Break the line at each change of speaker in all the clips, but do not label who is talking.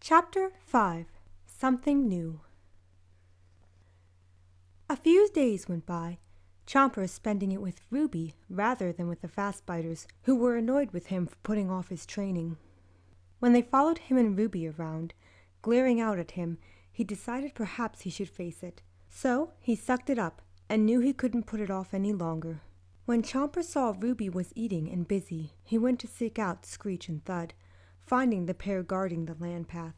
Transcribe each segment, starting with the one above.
Chapter 5. Something New. A few days went by, Chomper spending it with Ruby rather than with the fast-biters, who were annoyed with him for putting off his training. When they followed him and Ruby around, glaring out at him, he decided perhaps he should face it. So he sucked it up and knew he couldn't put it off any longer. When Chomper saw Ruby was eating and busy, he went to seek out Screech and Thud, finding the pair guarding the land path.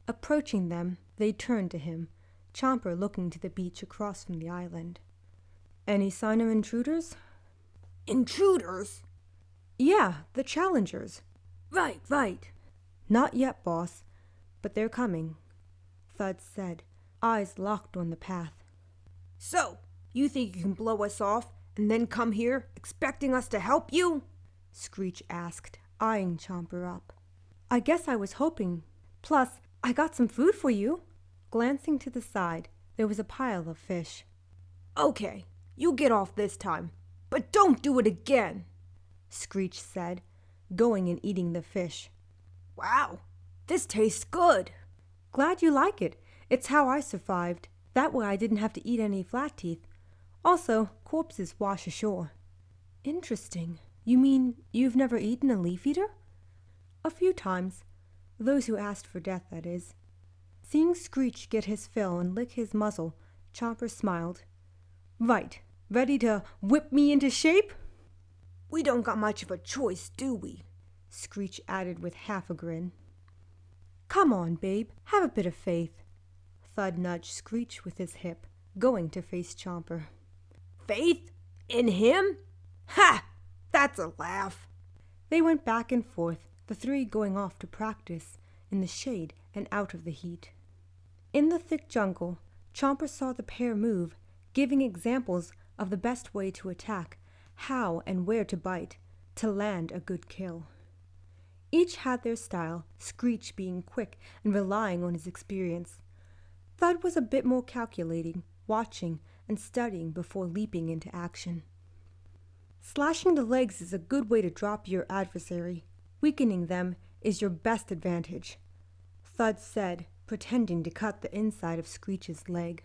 Approaching them, they turned to him, Chomper looking to the beach across from the island. "Any sign of intruders?"
"Intruders?"
"Yeah, the challengers."
Right.
"Not yet, boss, but they're coming," Thud said, eyes locked on the path.
"So, you think you can blow us off and then come here expecting us to help you?"
Screech asked, eyeing Chomper up. "I guess I was hoping. Plus, I got some food for you." Glancing to the side, there was a pile of fish.
"Okay, you get off this time, but don't do it again,"
Screech said, going and eating the fish.
"Wow, this tastes good."
"Glad you like it. It's how I survived. That way I didn't have to eat any flat teeth. Also, corpses wash ashore." "Interesting. You mean you've never eaten a leaf eater?" "A few times. Those who asked for death, that is." Seeing Screech get his fill and lick his muzzle, Chomper smiled. "Right. Ready to whip me into shape?"
"We don't got much of a choice, do we?"
Screech added with half a grin. "Come on, babe. Have a bit of faith." Thud nudged Screech with his hip, going to face Chomper.
"Faith? In him? Ha! That's a laugh."
They went back and forth, the three going off to practice, in the shade and out of the heat. In the thick jungle, Chomper saw the pair move, giving examples of the best way to attack, how and where to bite, to land a good kill. Each had their style, Screech being quick and relying on his experience. Thud was a bit more calculating, watching and studying before leaping into action. Slashing the legs is a good way to drop your adversary. Weakening them is your best advantage, Thud said, pretending to cut the inside of Screech's leg.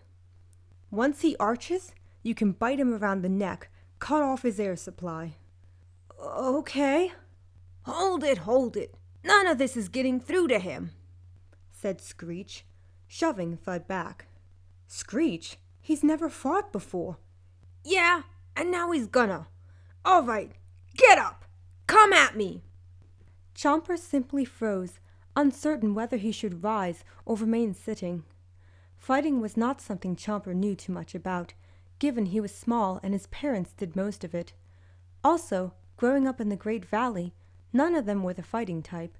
"Once he arches, you can bite him around the neck, cut off his air supply." "Okay."
Hold it. None of this is getting through to him,"
said Screech, shoving Thud back. "Screech? He's never fought before."
"Yeah, and now he's gonna. All right, get up. Come at me."
Chomper simply froze, uncertain whether he should rise or remain sitting. Fighting was not something Chomper knew too much about, given he was small and his parents did most of it. Also, growing up in the Great Valley, none of them were the fighting type.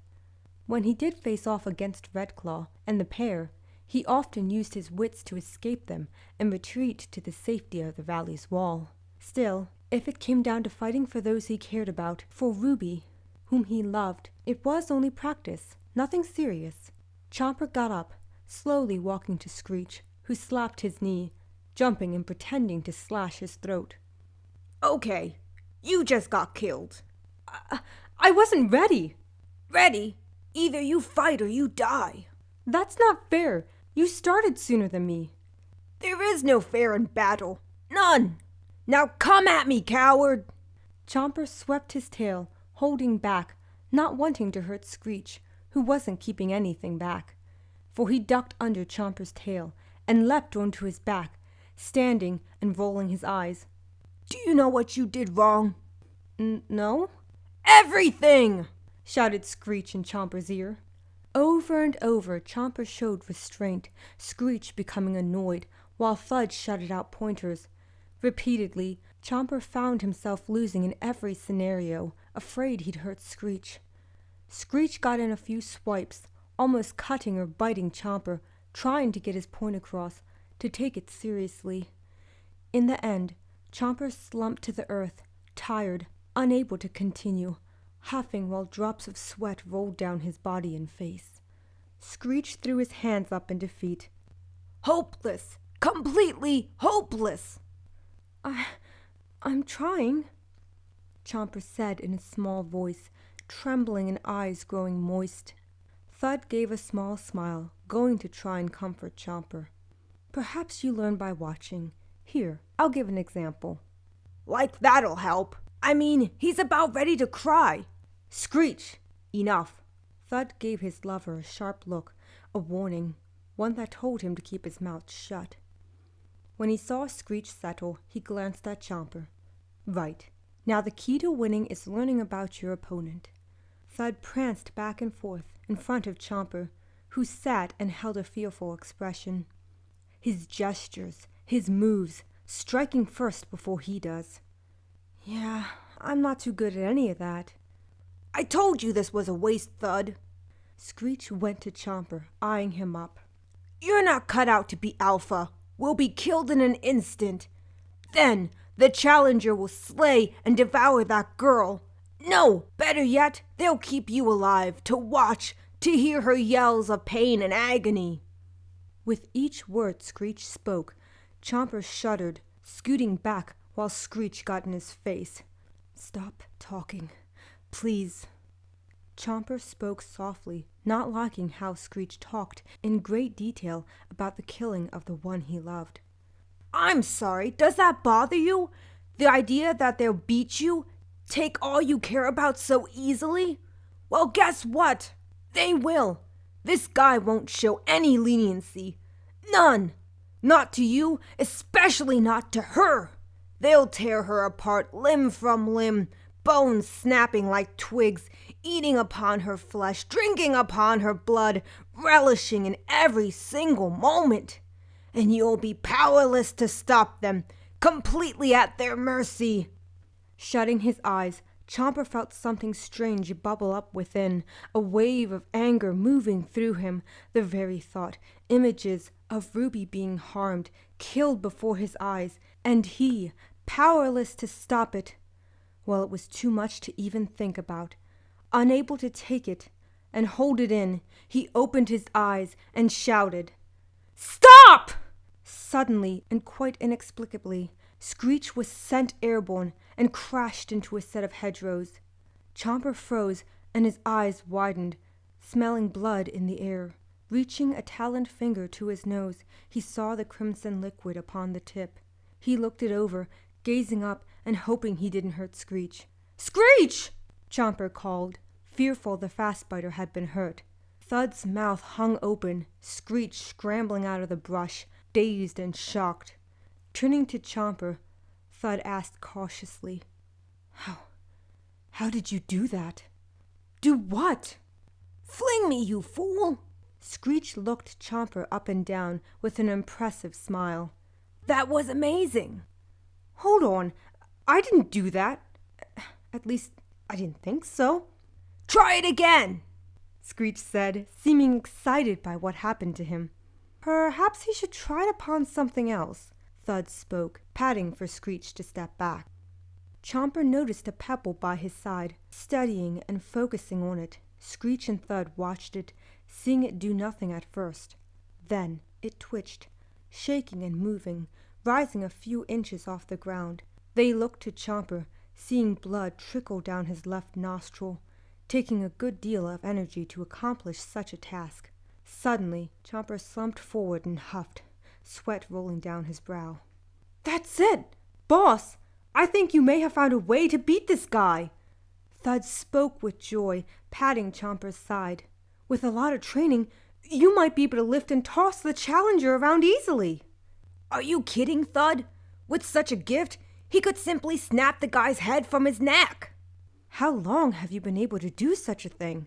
When he did face off against Red Claw and the pair, he often used his wits to escape them and retreat to the safety of the valley's wall. Still, if it came down to fighting for those he cared about, for Ruby, whom he loved, it was only practice, nothing serious. Chomper got up, slowly walking to Screech, who slapped his knee, jumping and pretending to slash his throat.
"Okay, you just got killed."
I wasn't ready."
"Ready? Either you fight or you die."
"That's not fair. You started sooner than me."
"There is no fair in battle. None. Now come at me, coward."
Chomper swept his tail, holding back, not wanting to hurt Screech, who wasn't keeping anything back. For he ducked under Chomper's tail and leapt onto his back, standing and rolling his eyes.
"Do you know what you did wrong?"
No?"
"Everything!"
shouted Screech in Chomper's ear. Over and over Chomper showed restraint, Screech becoming annoyed, while Thud shouted out pointers. Repeatedly, Chomper found himself losing in every scenario, afraid he'd hurt Screech. Screech got in a few swipes, almost cutting or biting Chomper, trying to get his point across, to take it seriously. In the end, Chomper slumped to the earth, tired, unable to continue, huffing while drops of sweat rolled down his body and face. Screech threw his hands up in defeat.
"Hopeless! Completely hopeless!"
I'm trying," Chomper said in a small voice, trembling and eyes growing moist. Thud gave a small smile, going to try and comfort Chomper. Perhaps you learn by watching. Here, I'll give an example.
Like that'll help. I mean, he's about ready to cry.
Screech! Enough. Thud gave his lover a sharp look, a warning, one that told him to keep his mouth shut. When he saw Screech settle, he glanced at Chomper. Right. Now the key to winning is learning about your opponent. Thud pranced back and forth in front of Chomper, who sat and held a fearful expression. His gestures, his moves, striking first before he does. Yeah, I'm not too good at any of that.
I told you this was a waste, Thud.
Screech went to Chomper, eyeing him up.
You're not cut out to be alpha. We'll be killed in an instant. Then the challenger will slay and devour that girl. No, better yet, they'll keep you alive to watch, to hear her yells of pain and agony.
With each word Screech spoke, Chomper shuddered, scooting back while Screech got in his face. Stop talking, please. Chomper spoke softly, not liking how Screech talked in great detail about the killing of the one he loved.
I'm sorry, does that bother you? The idea that they'll beat you, take all you care about so easily? Well, guess what? They will. This guy won't show any leniency. None. Not to you, especially not to her. They'll tear her apart limb from limb, bones snapping like twigs, eating upon her flesh, drinking upon her blood, relishing in every single moment. And you'll be powerless to stop them, completely at their mercy.
Shutting his eyes, Chomper felt something strange bubble up within, a wave of anger moving through him. The very thought, images of Ruby being harmed, killed before his eyes, and he, powerless to stop it. Well, it was too much to even think about. Unable to take it and hold it in, he opened his eyes and shouted, "Stop!" Suddenly, and quite inexplicably, Screech was sent airborne and crashed into a set of hedgerows. Chomper froze and his eyes widened, smelling blood in the air. Reaching a taloned finger to his nose, he saw the crimson liquid upon the tip. He looked it over, gazing up and hoping he didn't hurt Screech. "Screech!" Chomper called, fearful the fastbiter had been hurt. Thud's mouth hung open, Screech scrambling out of the brush, dazed and shocked. Turning to Chomper, Thud asked cautiously, How did you do that?" "Do what?"
"Fling me, you fool!"
Screech looked Chomper up and down with an impressive smile.
"That was amazing."
"Hold on, I didn't do that. At least, I didn't think so."
"Try it again,"
Screech said, seeming excited by what happened to him. "Perhaps he should try it upon something else," Thud spoke, patting for Screech to step back. Chomper noticed a pebble by his side, studying and focusing on it. Screech and Thud watched it, seeing it do nothing at first. Then it twitched, shaking and moving, rising a few inches off the ground. They looked to Chomper, seeing blood trickle down his left nostril, taking a good deal of energy to accomplish such a task. Suddenly, Chomper slumped forward and huffed, sweat rolling down his brow. "That's it! Boss, I think you may have found a way to beat this guy!" Thud spoke with joy, patting Chomper's side. "With a lot of training, you might be able to lift and toss the challenger around easily."
"Are you kidding, Thud? With such a gift, he could simply snap the guy's head from his neck."
"How long have you been able to do such a thing?"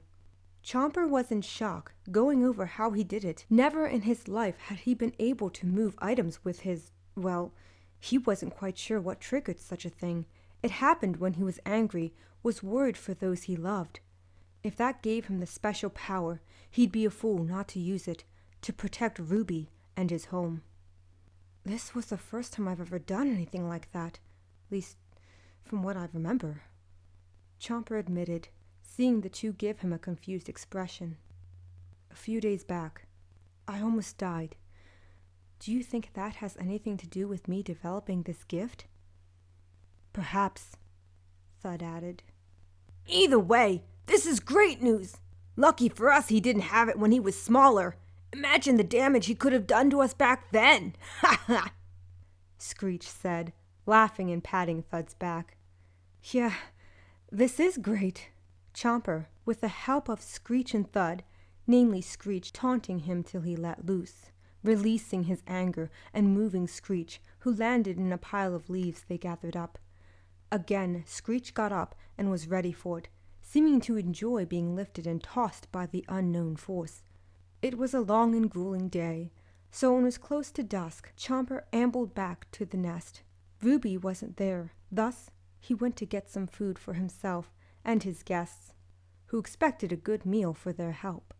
Chomper was in shock, going over how he did it. Never in his life had he been able to move items with his, well, he wasn't quite sure what triggered such a thing. It happened when he was angry, was worried for those he loved. If that gave him the special power, he'd be a fool not to use it, to protect Ruby and his home. "This was the first time I've ever done anything like that, at least from what I remember," Chomper admitted, seeing the two give him a confused expression. "A few days back, I almost died. Do you think that has anything to do with me developing this gift?" "Perhaps," Thud added.
"Either way, this is great news. Lucky for us he didn't have it when he was smaller. Imagine the damage he could have done to us back then. Ha ha!
Screech said, laughing and patting Thud's back. Yeah, this is great. Chomper, with the help of Screech and Thud, namely Screech taunting him till he let loose, releasing his anger and moving Screech, who landed in a pile of leaves they gathered up. Again Screech got up and was ready for it, seeming to enjoy being lifted and tossed by the unknown force. It was a long and grueling day, so when it was close to dusk, Chomper ambled back to the nest. Ruby wasn't there, thus he went to get some food for himself and his guests, who expected a good meal for their help.